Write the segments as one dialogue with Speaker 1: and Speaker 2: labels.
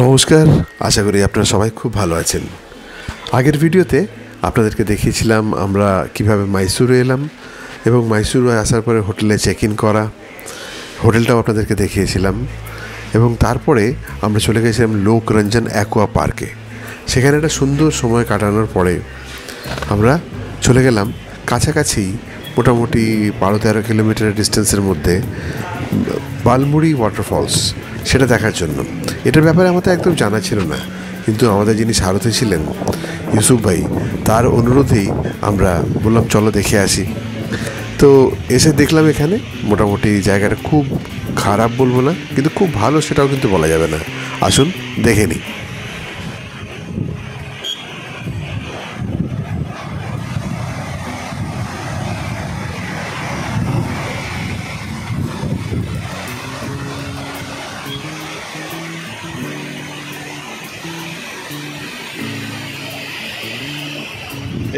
Speaker 1: নমস্কার, আশা করি আপনারা সবাই খুব ভালো আছেন। আগের ভিডিওতে আপনাদেরকে দেখিয়েছিলাম আমরা কিভাবে মাইসুরে এলাম এবং মাইসুরে আসার পরে হোটেলে চেক ইন করা, হোটেলটাও আপনাদেরকে দেখিয়েছিলাম এবং তারপরে আমরা চলে গেছিলাম লোকরঞ্জন অ্যাকোয়া পার্কে। সেখানে একটা সুন্দর সময় কাটানোর পরে আমরা চলে গেলাম কাছাকাছি মোটামুটি 12-13 কিলোমিটার ডিস্টেন্সের মধ্যে বালমুড়ি ওয়াটারফলস, সেটা দেখার জন্য। এটার ব্যাপারে আমাদের একদম জানা ছিল না, কিন্তু আমাদের যিনি সারথি ছিলেন ইউসুফ ভাই, তার অনুরোধেই আমরা বললাম চলো দেখে আসি। তো এসে দেখলাম এখানে মোটামুটি জায়গাটা খুব খারাপ বলবো না, কিন্তু খুব ভালো সেটাও কিন্তু বলা যাবে না। আসুন দেখে নিই।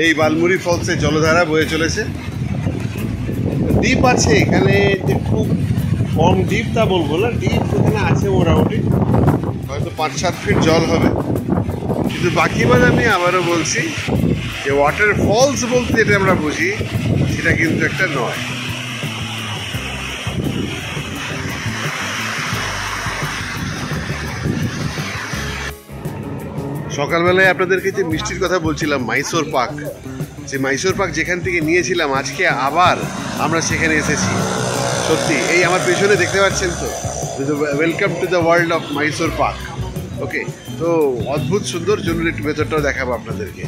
Speaker 1: এই বালমুড়ি ফলসে জলধারা বয়ে চলেছে, দ্বীপ আছে এখানে, যে খুব কম দ্বীপ তা বলবো না, দ্বীপ এখানে আছে মোটামুটি হয়তো 5-7 ফিট জল হবে। কিন্তু বাকি বাদ আমি আবারও বলছি যে ওয়াটার ফলস বলতে যেটা আমরা বুঝি সেটা কিন্তু একটা নয়। সকালবেলায় আপনাদেরকে যে মিষ্টির কথা বলছিলাম, মাইসোর পাক, যে মাইসোর পাক যেখান থেকে নিয়েছিলাম, আজকে আবার আমরা সেখানে এসেছি। সত্যি এই আমার পেছনে দেখতে পাচ্ছেন তো, welcome to the world of Mysore পাক। ওকে, তো অদ্ভুত সুন্দর, জন্য একটু ভেতরটাও দেখাবো আপনাদেরকে।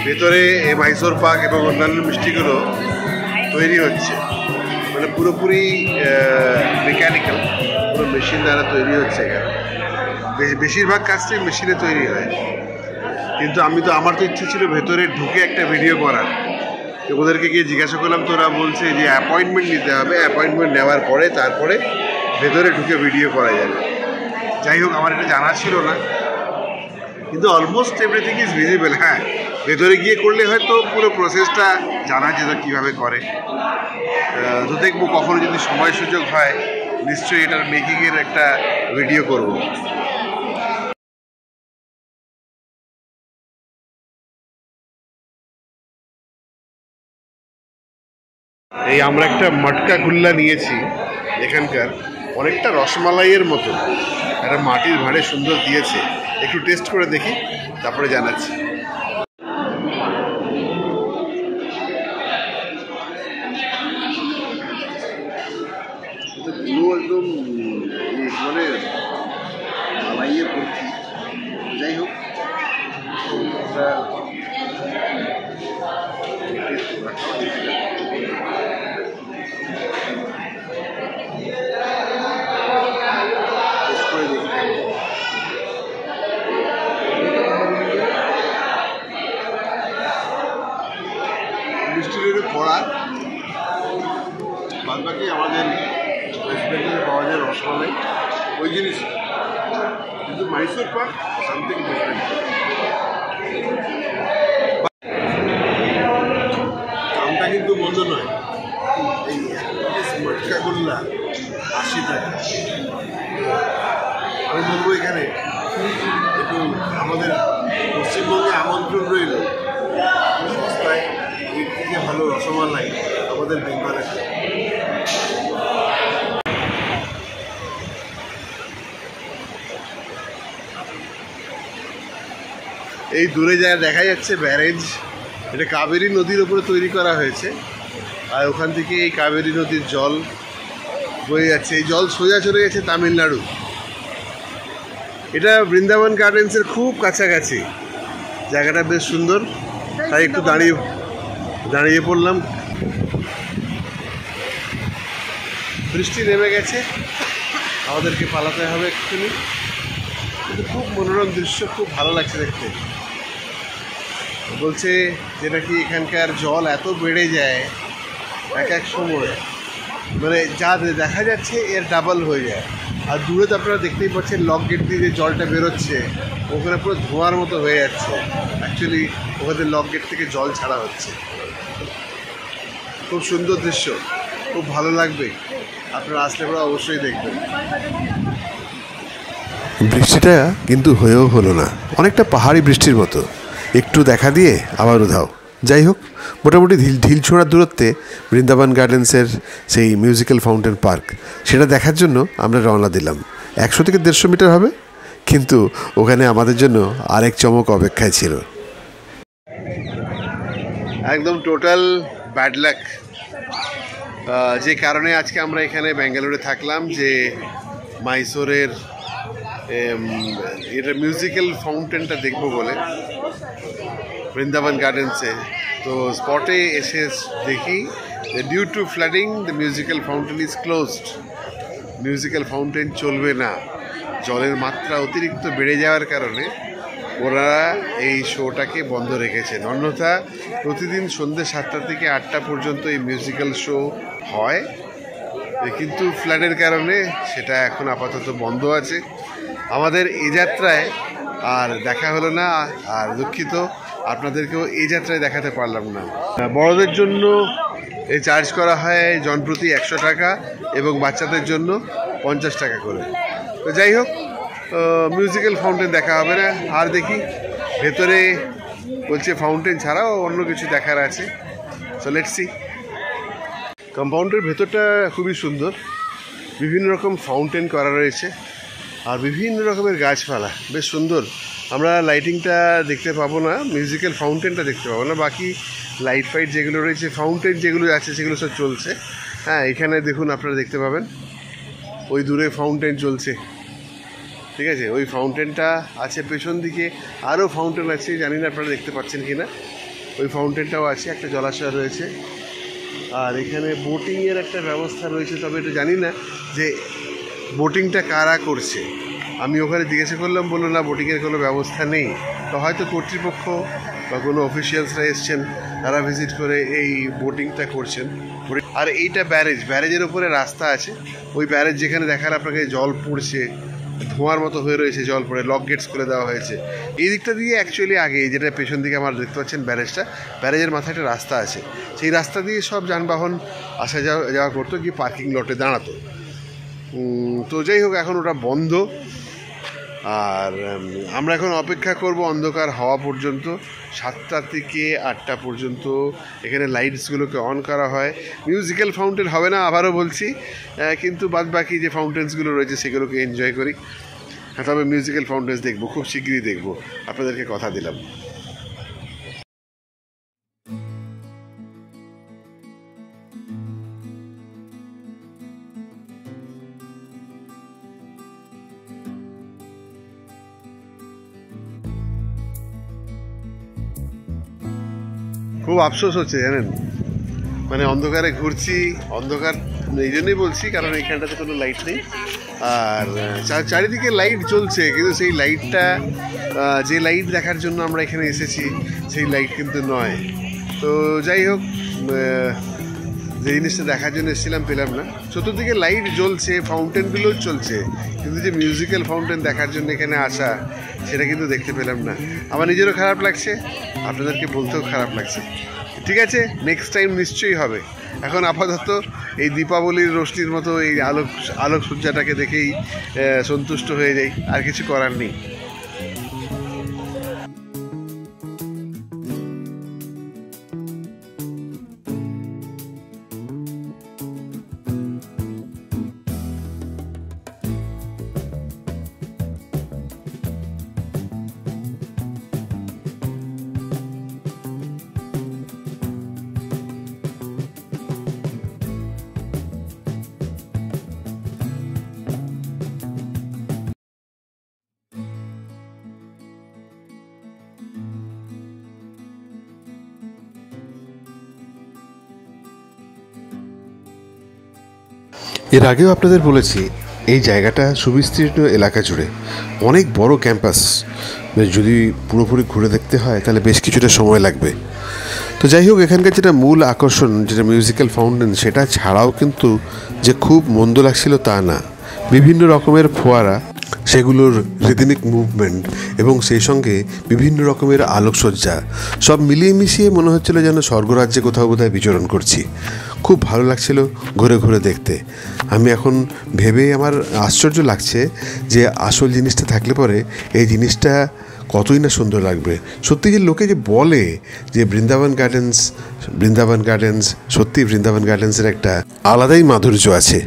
Speaker 1: ভেতরে এই মাইসোর পাক এবং অন্যান্য মিষ্টিগুলো তৈরি হচ্ছে, মানে পুরোপুরি মেকানিক্যাল, পুরো মেশিন দ্বারা তৈরি হচ্ছে এখানে। বেশিরভাগ কাজটাই মেশিনে তৈরি হয়। কিন্তু আমার তো ইচ্ছে ছিল ভেতরে ঢুকে একটা ভিডিও করার, তো ওদেরকে গিয়ে জিজ্ঞাসা করলাম, তো ওরা বলছে যে অ্যাপয়েন্টমেন্ট নিতে হবে, অ্যাপয়েন্টমেন্ট নেওয়ার পরে তারপরে ভেতরে ঢুকে ভিডিও করা যাবে। যাই হোক, আমার এটা জানা ছিল না, কিন্তু অলমোস্ট এভরিথিং ইজ ভিজিবল। হ্যাঁ, ভেতরে গিয়ে করলে হয়তো পুরো প্রসেসটা জানা যেত কীভাবে করে। তো দেখবো কখনো যদি সময় সুযোগ হয়, নিশ্চয়ই এটার মেকিংয়ের একটা ভিডিও করব। এই আমরা একটা মটকা গুল্লা নিয়েছি এখানকার, অনেকটা রসমালাইয়ের মতো, একটা মাটির ভাঁড়ে সুন্দর দিয়েছে। একটু টেস্ট করে দেখি, তারপরে জানাচ্ছি। পুরো একদম মানে মালাইয়ে ভর্তি। যাই হোক, মিষ্টির কড়া, বাদ বাকি আমাদের ওয়েস্ট বেঙ্গলে পাওয়া যায় রসমালাই, ওই জিনিস। কিন্তু মাইসোর পাক সামথিং ডিফারেন্ট। দামটা কিন্তু মন্দ নয়। এই মটকা গোল্লা 80 টাকা। আমি বলবো এখানে একটু আমাদের পশ্চিমবঙ্গে আমন্ত্রণ রইল, অবস্থায় এর থেকে ভালো রসমালাই আমাদের বেঙ্গলে। এই দূরে যা দেখা যাচ্ছে ব্যারেজ, এটা কাবেরী নদীর উপরে তৈরি করা হয়েছে। আর ওখান থেকে এই কাবেরী নদীর জল বয়ে যাচ্ছে। এই জল সোজা চলে গেছে তামিলনাড়ু। এটা বৃন্দাবন গার্ডেন্সের খুব কাছাকাছি। জায়গাটা বেশ সুন্দর, তাই একটু দাঁড়িয়ে পড়লাম। বৃষ্টি নেমে গেছে, আমাদেরকে পালাতে হবে একটুখানি, কিন্তু খুব মনোরম দৃশ্য, খুব ভালো লাগছে দেখতে। বলছে যে নাকি এখানকার জল এত বেড়ে যায় এক এক সময়, মানে যা দেখা যাচ্ছে এর ডাবল হয়ে যায়। আর দূরে তো আপনারা দেখতেই পাচ্ছেন লক গেট দিয়ে যে জলটা বেরোচ্ছে, ওখানে পুরো ধোঁয়ার মতো হয়ে যাচ্ছে। অ্যাকচুয়ালি ওখানে লক গেট থেকে জল ছাড়া হচ্ছে। খুব সুন্দর দৃশ্য, খুব ভালো লাগবে। আপনারা আসলে পরে অবশ্যই দেখবেন। বৃষ্টিটা কিন্তু হয়েও হলো না, অনেকটা পাহাড়ি বৃষ্টির মতো, একটু দেখা দিয়ে আবার উধাও। যাই হোক, মোটামুটি ঢিল ছোঁড়ার দূরত্বে বৃন্দাবন গার্ডেন্সের সেই মিউজিক্যাল ফাউন্টেন পার্ক, সেটা দেখার জন্য আমরা রওনা দিলাম। 100 থেকে 150 মিটার হবে, কিন্তু ওখানে আমাদের জন্য আরেক চমক অপেক্ষায় ছিল। একদম টোটাল ব্যাড লাক, যে কারণে আজকে আমরা এখানে ব্যাঙ্গালোরে থাকলাম, যে মাইসোরের এটা মিউজিক্যাল ফাউন্টেনটা দেখবো বলে বৃন্দাবন গার্ডেন্সে। তো স্পটে এসে দেখি due to flooding the musical fountain is closed. Musical fountain চলবে না, জলের মাত্রা অতিরিক্ত বেড়ে যাওয়ার কারণে ওরা এই শোটাকে বন্ধ রেখেছেন। অন্যথা প্রতিদিন সন্ধ্যে 7টা থেকে 8টা পর্যন্ত এই মিউজিক্যাল শো হয়, কিন্তু ফ্লাডের কারণে সেটা এখন আপাতত বন্ধ আছে। আমাদের এই যাত্রায় আর দেখা হলো না, আর দুঃখিত, আপনাদেরকেও এই যাত্রায় দেখাতে পারলাম না। বড়দের জন্য এই চার্জ করা হয় জনপ্রতি 100 টাকা এবং বাচ্চাদের জন্য 50 টাকা করে। তো যাই হোক, মিউজিক্যাল ফাউন্টেন দেখা হবে না। আর দেখি ভেতরে বলছে ফাউন্টেন ছাড়াও অন্য কিছু দেখার আছে। So let's see. কম্পাউন্ডের ভেতরটা খুবই সুন্দর, বিভিন্ন রকম ফাউন্টেন করা রয়েছে আর বিভিন্ন রকমের গাছপালা, বেশ সুন্দর। আমরা লাইটিংটা দেখতে পাবো না, মিউজিক্যাল ফাউন্টেনটা দেখতে পাবো না, বাকি লাইট ফাইট যেগুলো রয়েছে, ফাউন্টেন যেগুলো আছে সেগুলো সব চলছে। হ্যাঁ, এখানে দেখুন, আপনারা দেখতে পাবেন ওই দূরে ফাউন্টেন চলছে, ঠিক আছে। ওই ফাউন্টেনটা আছে পেছন দিকে, আরও ফাউন্টেন আছে, জানি না আপনারা দেখতে পাচ্ছেন কি না। ওই ফাউন্টেনটাও আছে, একটা জলাশয় রয়েছে। আর এখানে বোটিংয়ের একটা ব্যবস্থা রয়েছে, তবে এটা জানি না যে বোটিংটা কারা করছে। আমি ওখানে জিজ্ঞাসা করলাম, বললো না, বোটিংয়ের কোনো ব্যবস্থা নেই। তো হয়তো কর্তৃপক্ষ বা কোনো অফিসিয়ালসরা এসছেন, তারা ভিজিট করে এই বোটিংটা করছেন। আর এইটা ব্যারেজের উপরে রাস্তা আছে। ওই ব্যারেজ যেখানে দেখার আপনাকে জল পড়ছে, ধোঁয়ার মতো হয়ে রয়েছে, জল পড়ে লক গেটস করে দেওয়া হয়েছে। এই দিকটা দিয়ে অ্যাকচুয়ালি আগে, যেটা পেছন দিকে আমার দেখতে পাচ্ছেন ব্যারেজের মাথায় একটা রাস্তা আছে, সেই রাস্তা দিয়ে সব যানবাহন আসা যাওয়া করতো, গিয়ে পার্কিং লটে দাঁড়াতো। তো যাই হোক, এখন ওটা বন্ধ। আর আমরা এখন অপেক্ষা করব অন্ধকার হওয়া পর্যন্ত। 7টা থেকে 8টা পর্যন্ত এখানে লাইটসগুলোকে অন করা হয়। মিউজিক্যাল ফাউন্টেন হবে না, আবারও বলছি, কিন্তু বাদ বাকি যে ফাউন্টেন্সগুলো রয়েছে সেগুলোকে এনজয় করি। হ্যাঁ, তবে মিউজিক্যাল ফাউন্টেন্স দেখবো, খুব শীঘ্রই দেখবো, আপনাদেরকে কথা দিলাম। খুব আফসোস হচ্ছে জানেন, মানে অন্ধকারে ঘুরছি, অন্ধকার এই জন্যই বলছি কারণ এইখানটাতে কোনো লাইট নেই। আর চারিদিকে লাইট জ্বলছে, কিন্তু সেই লাইটটা, যে লাইট দেখার জন্য আমরা এখানে এসেছি সেই লাইট কিন্তু নয়। তো যাই হোক, যে জিনিসটা দেখার জন্য এসেছিলাম পেলাম না। চতুর্দিকে লাইট জ্বলছে, ফাউন্টেনগুলোও চলছে, কিন্তু যে মিউজিক্যাল ফাউন্টেন দেখার জন্য এখানে আসা, সেটা কিন্তু দেখতে পেলাম না। আমার নিজেরও খারাপ লাগছে, আপনাদেরকে বলতেও খারাপ লাগছে। ঠিক আছে, নেক্সট টাইম নিশ্চয়ই হবে। এখন আপাতত এই দীপাবলির রোশনির মতো এই আলোক সজ্জাটাকে দেখেই সন্তুষ্ট হয়ে যাই, আর কিছু করার নেই। এর আগেও আপনাদের বলেছি এই জায়গাটা সুবিস্তীর্ণ এলাকা জুড়ে অনেক বড় ক্যাম্পাস, যদি পুরোপুরি ঘুরে দেখতে হয় তাহলে বেশ কিছুটা সময় লাগবে। তো যাই হোক, এখানকার যেটা মূল আকর্ষণ, যেটা মিউজিক্যাল ফাউন্টেন, সেটা ছাড়াও কিন্তু যে খুব মন্দ লাগছিল তা না। বিভিন্ন রকমের ফোয়ারা, সেগুলোর রিদমিক মুভমেন্ট এবং সেই সঙ্গে বিভিন্ন রকমের আলোকসজ্জা সব মিলিয়ে মিশিয়ে মনে হচ্ছিল যেন স্বর্গরাজ্যে কোথাও বোধহয় বিচরণ করছি। খুব ভালো লাগছিল ঘুরে ঘুরে দেখতে। আমি এখন ভেবে আমার আশ্চর্য লাগছে যে আসল জিনিসটা থাকলে পরে এই জিনিসটা কতই না সুন্দর লাগবে। সত্যি যে লোকে যে বলে যে বৃন্দাবন গার্ডেন্স সত্যি বৃন্দাবন গার্ডেন্সের একটা আলাদাই মাধুর্য আছে।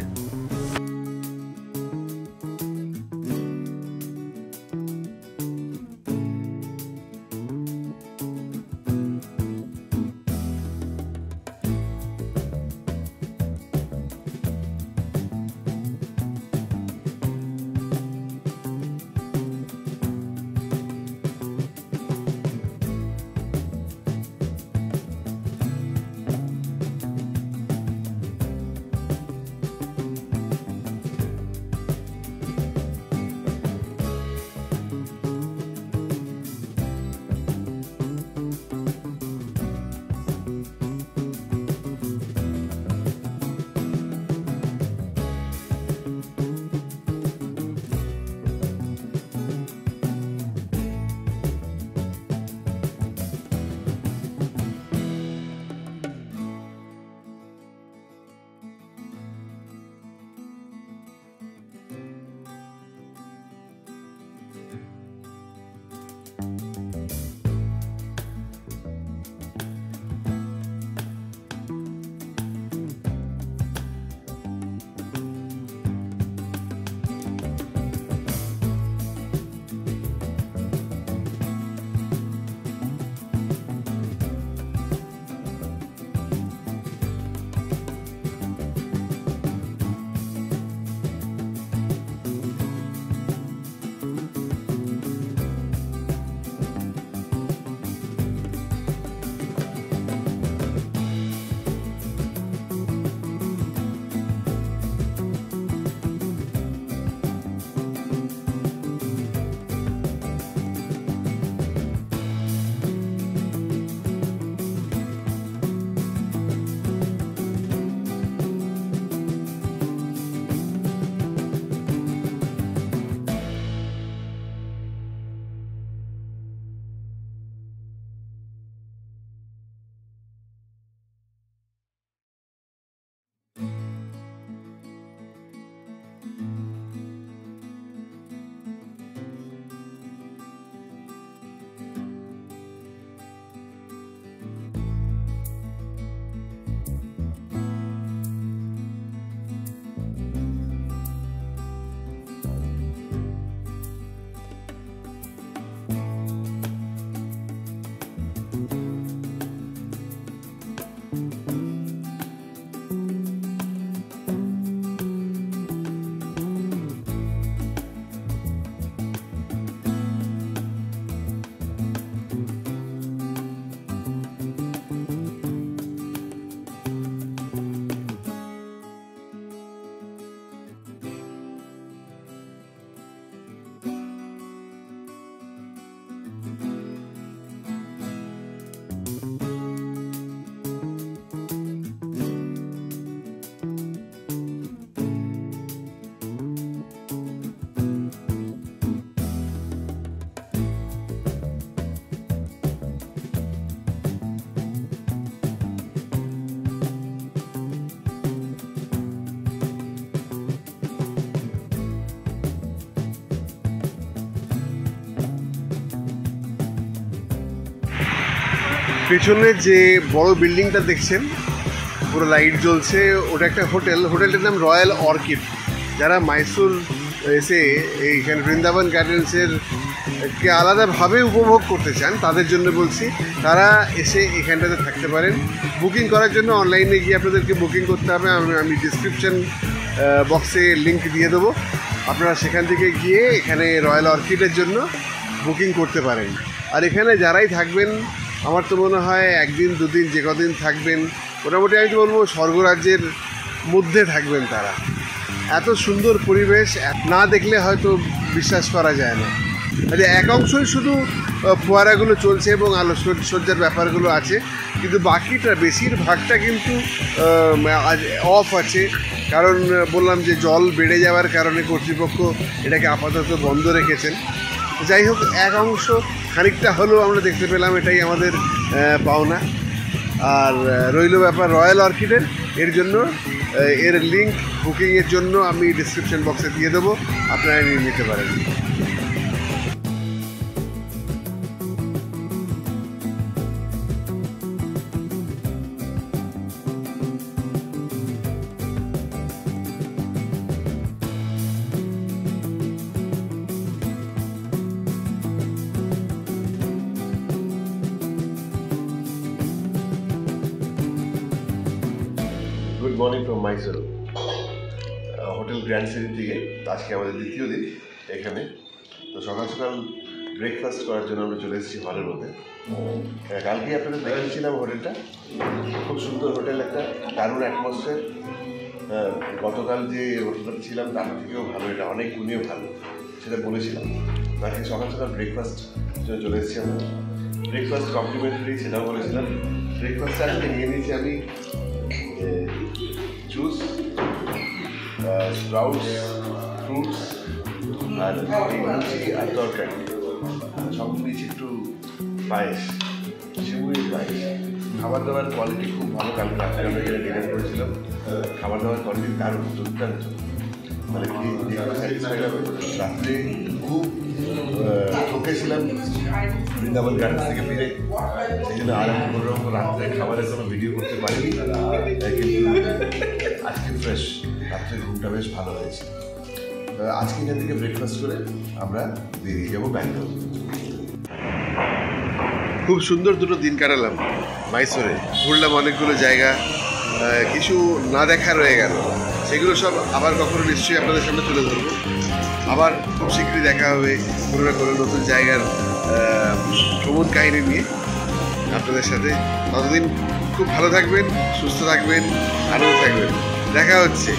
Speaker 2: পেছনে যে বড় বিল্ডিংটা দেখছেন, পুরো লাইট জ্বলছে, ওটা একটা হোটেল। হোটেলটার নাম রয়্যাল অর্কিড। যারা মাইসুর এসে এইখানে বৃন্দাবন গার্ডেন্সের কে আলাদাভাবে উপভোগ করতে চান তাদের জন্য বলছি, তারা এসে এখানটাতে থাকতে পারেন। বুকিং করার জন্য অনলাইনে গিয়ে আপনাদেরকে বুকিং করতে হবে। আমি ডিসক্রিপশন বক্সে লিঙ্ক দিয়ে দেবো, আপনারা সেখান থেকে গিয়ে এখানে রয়্যাল অর্কিডের জন্য বুকিং করতে পারেন। আর এখানে যারাই থাকবেন, আমার তো মনে হয় একদিন দুদিন যে কদিন থাকবেন, মোটামুটি আমি তো বলবো স্বর্গরাজ্যের মধ্যে থাকবেন তারা। এত সুন্দর পরিবেশ না দেখলে হয়তো বিশ্বাস করা যায় না। এক অংশই শুধু ফোয়ারাগুলো চলছে এবং আলোকসজ্জার ব্যাপারগুলো আছে, কিন্তু বাকিটা বেশিরভাগটা কিন্তু অফ আছে। কারণ বললাম যে জল বেড়ে যাওয়ার কারণে কর্তৃপক্ষ এটাকে আপাতত বন্ধ রেখেছেন। যাই হোক, এক অংশ খানিকটা হলেও আমরা দেখতে পেলাম, এটাই আমাদের পাওনা। আর রইল ব্যাপার রয়্যাল অর্কিডের, এর জন্য এর লিঙ্ক বুকিংয়ের জন্য আমি ডিসক্রিপশন বক্সে দিয়ে দেবো, আপনারা নিয়ে নিতে পারেন।
Speaker 1: Good morning from Mysore, hotel grand সিটির দিকে। আজকে আমাদের দ্বিতীয় দিন এখানে। তো সকাল সকাল ব্রেকফাস্ট করার জন্য আমরা চলে এসেছি হলের মধ্যে। কালকে আপনাদের দেখিয়েছিলাম হোটেলটা, খুব সুন্দর হোটেল, একটা দারুণ অ্যাটমসফিয়ার। গতকাল যে হোটেলটাতে ছিলাম তার থেকেও ভালো, এটা অনেক গুণেও ভালো, সেটা বলেছিলাম। তাকে সকাল সকাল ব্রেকফাস্ট জন্য চলে এসেছি আমরা। ব্রেকফাস্ট কমপ্লিমেন্টারি, সেটাও বলেছিলাম। ব্রেকফাস্টটা আজকে নিয়ে নিয়েছি আমি জুস, স্প্রাউটস, ফ্রুটস আর লুচি আর তরকারি, সব নিয়েছি একটু পায়েস, শিমুড়ির পায়েস। খাবার দাবার কোয়ালিটি খুব ভালো। কালকে রাত্রে আমরা এখানে ডিনার করেছিলাম, খাবার দাবার কোয়ালিটি দারুণ, দুর্দান্ত। মানে কি স্যাটিসফাইড হবে। রাত্রে খুব ঠকেছিলাম বৃন্দাবন গার্ডেন্স থেকে ফিরে, সেই জন্য আর আমি কোনোরকম রাত্রে খাবারের কোনো ভিডিও করতে পারিনি। কিন্তু আজকে ফ্রেশ, রাত্রে ঘুমটা বেশ ভালো হয়েছে। আজকে এখান থেকে ব্রেকফাস্ট করে আমরা বেরিয়ে যাবো ব্যাঙ্গালোর।
Speaker 2: খুব সুন্দর দুটো দিন কাটালাম মাইসোরে, ঘুরলাম অনেকগুলো জায়গা, কিছু না দেখা রয়ে গেল, সেগুলো সব আবার কখনো নিশ্চয়ই আপনাদের সামনে তুলে ধরবো। আবার খুব শীঘ্রই দেখা হবে কোনো না কোনো নতুন জায়গার ভ্রমণ কাহিনী নিয়ে আপনাদের সাথে। ততদিন খুব ভালো থাকবেন, সুস্থ থাকবেন, আনন্দ থাকবেন। দেখা হচ্ছে।